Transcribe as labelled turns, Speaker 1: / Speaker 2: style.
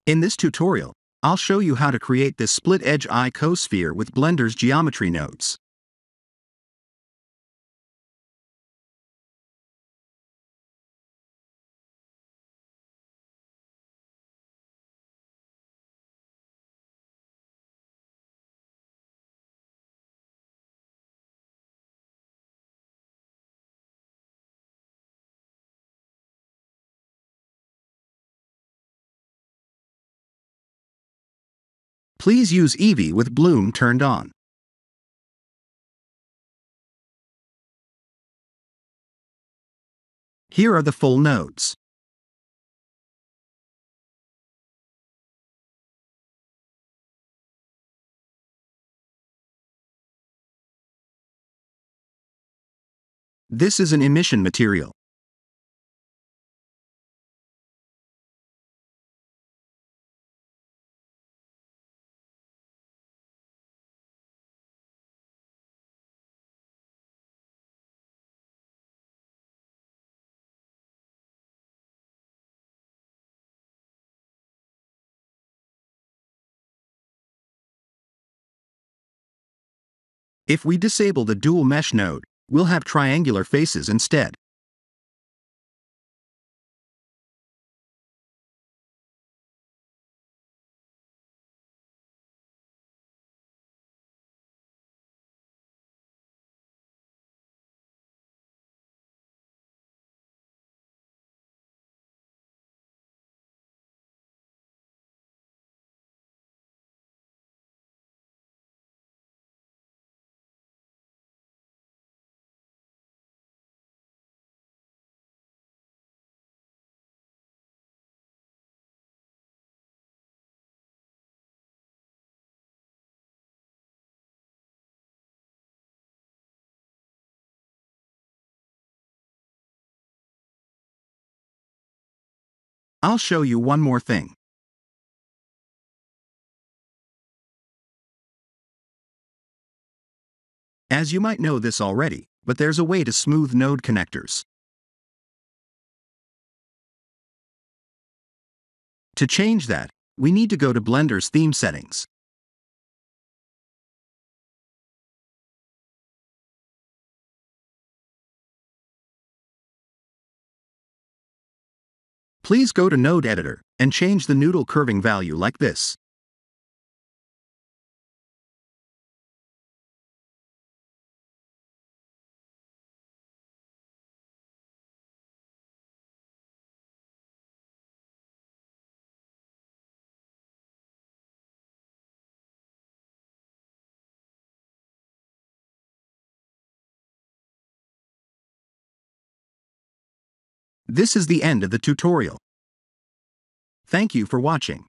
Speaker 1: In this tutorial, I'll show you how to create this split-edge icosphere with Blender's geometry nodes. Please use Eevee with bloom turned on. Here are the full nodes. This is an emission material. If we disable the dual mesh node, we'll have triangular faces instead. I'll show you one more thing. As you might know this already, but there's a way to smooth node connectors. To change that, we need to go to Blender's theme settings. Please go to Node Editor and change the noodle curving value like this. This is the end of the tutorial. Thank you for watching.